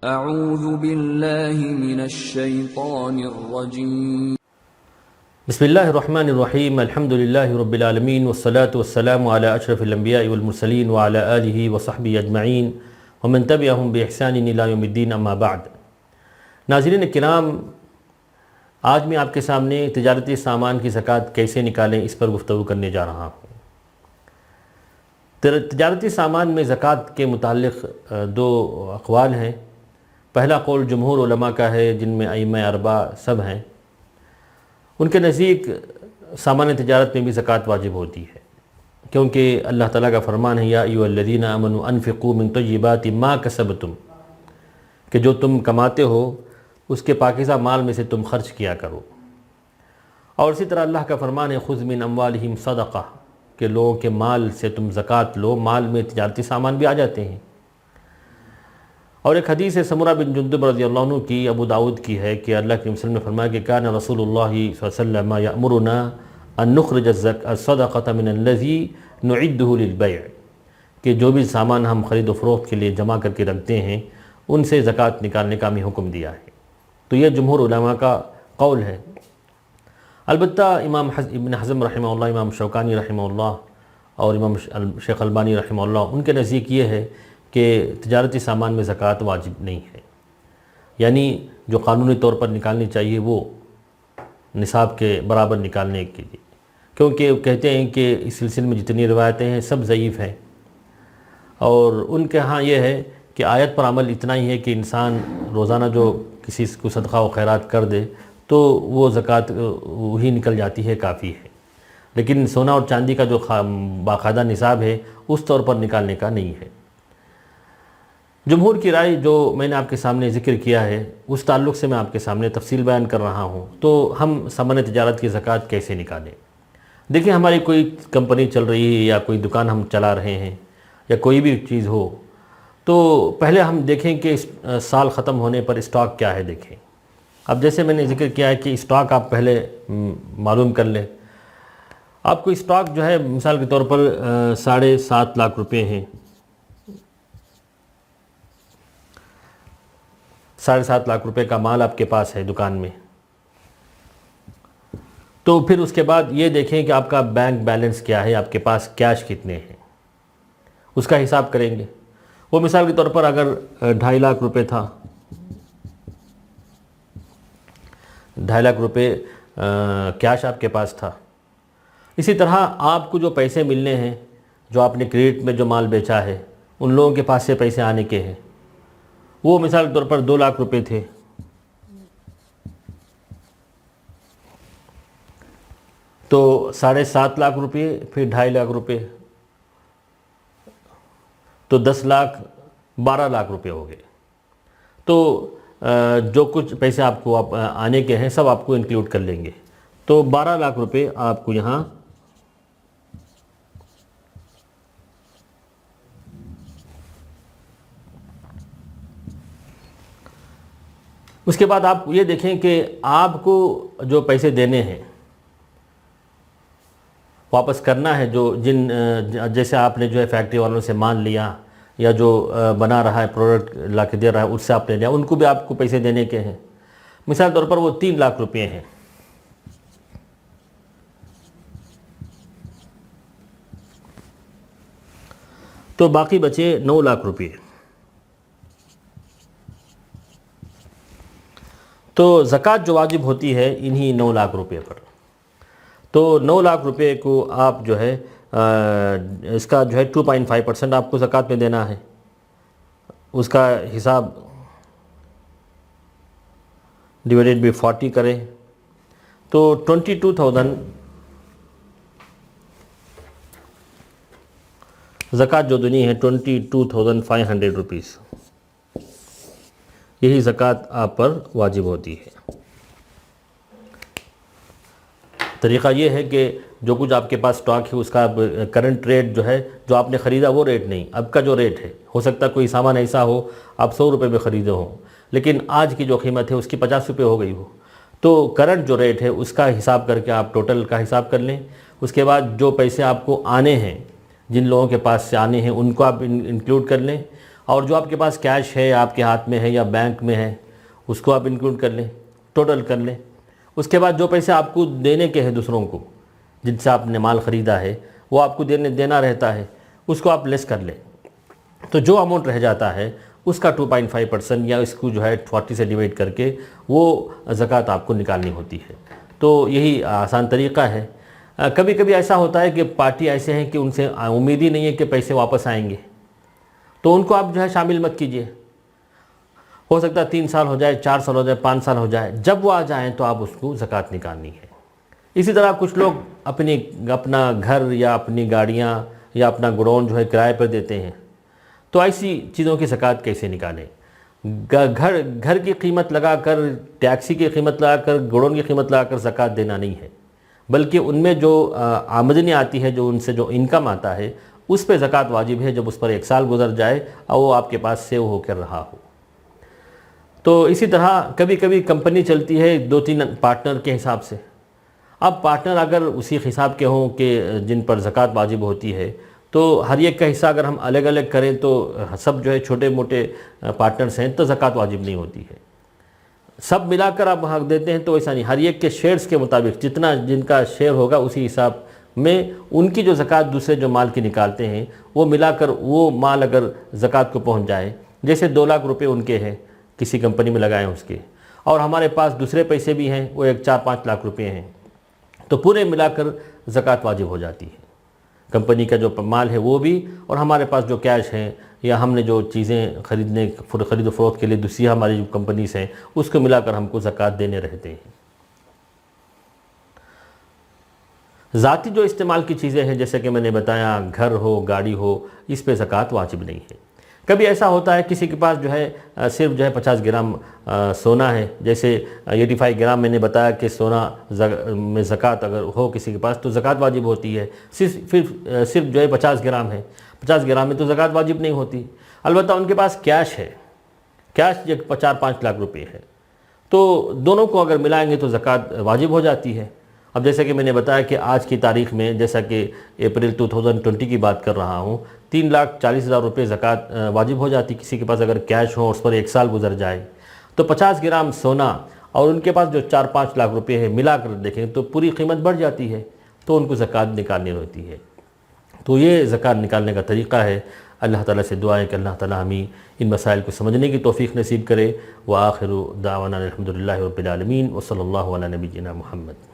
اعوذ باللہ من الشیطان الرجیم بسم اللہ الرحمن الرحیم الحمد للہ رب العالمین والصلاة والسلام علی اشرف الانبیاء والمرسلین وعلی آلہ وصحبہ اجمعین ومن تبعہم بإحسان الی یوم الدین اما بعد۔ ناظرین کرام، آج میں آپ کے سامنے تجارتی سامان کی زکوٰۃ کیسے نکالیں اس پر گفتگو کرنے جا رہا ہوں۔ تجارتی سامان میں زکوٰۃ کے متعلق دو اقوال ہیں۔ پہلا قول جمہور علماء کا ہے، جن میں ائمہ اربعہ سب ہیں۔ ان کے نزدیک سامان تجارت میں بھی زکوٰۃ واجب ہوتی ہے، کیونکہ اللہ تعالیٰ کا فرمان ہے یا ایھا الذین آمنوا انفقوا من طیبات ما کسبتم، کہ جو تم کماتے ہو اس کے پاکیزہ مال میں سے تم خرچ کیا کرو۔ اور اسی طرح اللہ کا فرمان ہے خذ من اموالہم صدقہ، کہ لوگوں کے مال سے تم زکوٰۃ لو۔ مال میں تجارتی سامان بھی آ جاتے ہیں۔ اور ایک حدیث ہے سمرہ بن جندب رضی اللہ عنہ کی، ابو داؤد کی ہے، کہ اللہ کے وسلم نے فرمایا کہ کان رسول اللہ صلی اللہ علیہ وسلم یأمرنا ان نخرج الصدقۃ من الذی نعدہ للبیع، کہ جو بھی سامان ہم خرید و فروخت کے لیے جمع کر کے رکھتے ہیں ان سے زکوٰۃ نکالنے کا ہمیں حکم دیا ہے۔ تو یہ جمہور علماء کا قول ہے۔ البتہ امام ابن حزم رحمہ اللہ، امام شوکانی رحمہ اللہ اور امام شیخ البانی رحمہ اللہ، ان کے نزدیک یہ ہے کہ تجارتی سامان میں زکوٰۃ واجب نہیں ہے، یعنی جو قانونی طور پر نکالنی چاہیے وہ نصاب کے برابر نکالنے کے لیے، کیونکہ کہتے ہیں کہ اس سلسلے میں جتنی روایتیں ہیں سب ضعیف ہیں، اور ان کے ہاں یہ ہے کہ آیت پر عمل اتنا ہی ہے کہ انسان روزانہ جو کسی کو صدقہ و خیرات کر دے تو وہ زکوٰۃ وہی نکل جاتی ہے، کافی ہے، لیکن سونا اور چاندی کا جو باقاعدہ نصاب ہے اس طور پر نکالنے کا نہیں ہے۔ جمہور کی رائے جو میں نے آپ کے سامنے ذکر کیا ہے اس تعلق سے میں آپ کے سامنے تفصیل بیان کر رہا ہوں۔ تو ہم سامان تجارت کی زکوٰۃ کیسے نکالیں؟ دیکھیں، ہماری کوئی کمپنی چل رہی ہے یا کوئی دکان ہم چلا رہے ہیں یا کوئی بھی چیز ہو، تو پہلے ہم دیکھیں کہ سال ختم ہونے پر اسٹاک کیا ہے دیکھیں۔ اب جیسے میں نے ذکر کیا ہے کہ اسٹاک آپ پہلے معلوم کر لیں۔ آپ کو اسٹاک جو ہے مثال کے طور پر 7.5 لاکھ روپے ہیں، 7.5 لاکھ روپے کا مال آپ کے پاس ہے دکان میں، تو پھر اس کے بعد یہ دیکھیں کہ آپ کا بینک بیلنس کیا ہے، آپ کے پاس کیش کتنے ہیں، اس کا حساب کریں گے۔ وہ مثال کے طور پر اگر 2.5 لاکھ روپے تھا، 2.5 لاکھ روپے کیش آپ کے پاس تھا، اسی طرح آپ کو جو پیسے ملنے ہیں، جو آپ نے کریڈٹ میں جو مال بیچا ہے، ان لوگوں کے پاس سے پیسے آنے کے ہیں، وہ مثال کے طور پر 2 لاکھ روپے تھے، تو 7.5 لاکھ روپے پھر 2.5 لاکھ روپے، تو 10 لاکھ 12 لاکھ روپے ہو گئے۔ تو جو کچھ پیسے آپ کو آنے کے ہیں سب آپ کو انکلوڈ کر لیں گے، تو 12 لاکھ روپے آپ کو یہاں اس کے بعد آپ یہ دیکھیں کہ آپ کو جو پیسے دینے ہیں واپس کرنا ہے، جو جیسے آپ نے جو ہے فیکٹری والوں سے مان لیا یا جو بنا رہا ہے پروڈکٹ لا کے دے رہا ہے اس سے آپ نے لیا، ان کو بھی آپ کو پیسے دینے کے ہیں۔ مثال طور پر وہ 3 لاکھ روپے ہیں، تو باقی بچے 9 لاکھ روپے۔ تو زکوٰۃ جو واجب ہوتی ہے انہی 9 لاکھ روپے پر، تو 9 لاکھ روپے کو آپ جو ہے اس کا جو ہے 2.5% آپ کو زکوٰۃ میں دینا ہے۔ اس کا حساب ڈیوائڈیڈ بائی 40 کریں تو 22,000 زکوٰۃ جو دینی ہے 22,500 روپیز، یہی زکوٰۃ آپ پر واجب ہوتی ہے۔ طریقہ یہ ہے کہ جو کچھ آپ کے پاس سٹاک ہے اس کا کرنٹ ریٹ جو ہے، جو آپ نے خریدا وہ ریٹ نہیں، اب کا جو ریٹ ہے، ہو سکتا ہے کوئی سامان ایسا ہو آپ 100 روپے میں خریدے ہوں لیکن آج کی جو قیمت ہے اس کی 50 روپے ہو گئی ہو، تو کرنٹ جو ریٹ ہے اس کا حساب کر کے آپ ٹوٹل کا حساب کر لیں۔ اس کے بعد جو پیسے آپ کو آنے ہیں، جن لوگوں کے پاس سے آنے ہیں ان کو آپ انکلوڈ کر لیں، اور جو آپ کے پاس کیش ہے آپ کے ہاتھ میں ہے یا بینک میں ہے اس کو آپ انکلوڈ کر لیں، ٹوٹل کر لیں۔ اس کے بعد جو پیسے آپ کو دینے کے ہیں دوسروں کو جن سے آپ نے مال خریدا ہے وہ آپ کو دینا رہتا ہے، اس کو آپ لیس کر لیں، تو جو اماؤنٹ رہ جاتا ہے اس کا 2.5% یا اس کو جو ہے 40 سے ڈیوائڈ کر کے وہ زکوٰۃ آپ کو نکالنی ہوتی ہے۔ تو یہی آسان طریقہ ہے۔ کبھی کبھی ایسا ہوتا ہے کہ پارٹی ایسے ہیں کہ ان سے امید ہی نہیں ہے کہ پیسے واپس آئیں گے، تو ان کو آپ جو ہے شامل مت کیجئے۔ ہو سکتا ہے 3 سال ہو جائے، 4 سال ہو جائے، 5 سال ہو جائے، جب وہ آ جائیں تو آپ اس کو زکوٰۃ نکالنی ہے۔ اسی طرح کچھ لوگ اپنا گھر یا اپنی گاڑیاں یا اپنا گڈاؤن جو ہے کرائے پر دیتے ہیں، تو ایسی چیزوں کی زکوٰۃ کیسے نکالیں؟ گھر کی قیمت لگا کر، ٹیکسی کی قیمت لگا کر، گڈاؤن کی قیمت لگا کر زکوٰۃ دینا نہیں ہے، بلکہ ان میں جو آمدنی آتی ہے، جو ان سے جو انکم آتا ہے، اس پہ زکوٰۃ واجب ہے جب اس پر 1 سال گزر جائے اور وہ آپ کے پاس سیو ہو کر رہا ہو۔ تو اسی طرح کبھی کبھی کمپنی چلتی ہے 2-3 پارٹنر کے حساب سے۔ اب پارٹنر اگر اسی حساب کے ہوں کہ جن پر زکوٰۃ واجب ہوتی ہے، تو ہر ایک کا حصہ اگر ہم الگ الگ کریں تو سب جو ہے چھوٹے موٹے پارٹنرز ہیں تو زکوٰۃ واجب نہیں ہوتی ہے۔ سب ملا کر آپ حق دیتے ہیں تو ایسا نہیں، ہر ایک کے شیئرز کے مطابق جتنا جن کا شیئر ہوگا اسی حساب میں ان کی جو زکوٰۃ دوسرے جو مال کی نکالتے ہیں وہ ملا کر وہ مال اگر زکوٰۃ کو پہنچ جائے، جیسے 2 لاکھ روپے ان کے ہیں کسی کمپنی میں لگائے ہیں اس کے، اور ہمارے پاس دوسرے پیسے بھی ہیں وہ 4-5 لاکھ روپے ہیں، تو پورے ملا کر زکوٰۃ واجب ہو جاتی ہے۔ کمپنی کا جو مال ہے وہ بھی، اور ہمارے پاس جو کیش ہیں یا ہم نے جو چیزیں خرید و فروخت کے لیے دوسری ہماری جو کمپنیز ہیں اس کو ملا کر ہم کو زکوٰۃ دینے رہتے ہیں۔ ذاتی جو استعمال کی چیزیں ہیں جیسے کہ میں نے بتایا، گھر ہو، گاڑی ہو، اس پہ زکوٰۃ واجب نہیں ہے۔ کبھی ایسا ہوتا ہے کسی کے پاس جو ہے صرف جو ہے 50 گرام سونا ہے، جیسے 85 گرام میں نے بتایا کہ سونا میں زکوٰۃ اگر ہو کسی کے پاس تو زکوٰۃ واجب ہوتی ہے، صرف جو ہے 50 گرام ہے، 50 گرام میں تو زکوٰۃ واجب نہیں ہوتی۔ البتہ ان کے پاس کیش ہے، کیش 4-5 لاکھ روپے ہے، تو دونوں کو اگر ملائیں گے تو زکوٰۃ واجب ہو جاتی ہے۔ اب جیسے کہ میں نے بتایا کہ آج کی تاریخ میں، جیسا کہ اپریل 2020 کی بات کر رہا ہوں، 3,40,000 روپے زکوٰۃ واجب ہو جاتی کسی کے پاس اگر کیش ہو، اس پر 1 سال گزر جائے، تو 50 گرام سونا اور ان کے پاس جو 4-5 لاکھ روپے ہے ملا کر دیکھیں تو پوری قیمت بڑھ جاتی ہے، تو ان کو زکوٰۃ نکالنی ہوتی ہے۔ تو یہ زکوٰۃ نکالنے کا طریقہ ہے۔ اللہ تعالیٰ سے دعا ہے کہ اللہ تعالیٰ ہمیں ان مسائل کو سمجھنے کی توفیق نصیب کرے۔ وآخر دعوانا الحمدللہ رب العالمین، وصلی اللہ علی نبینا محمد۔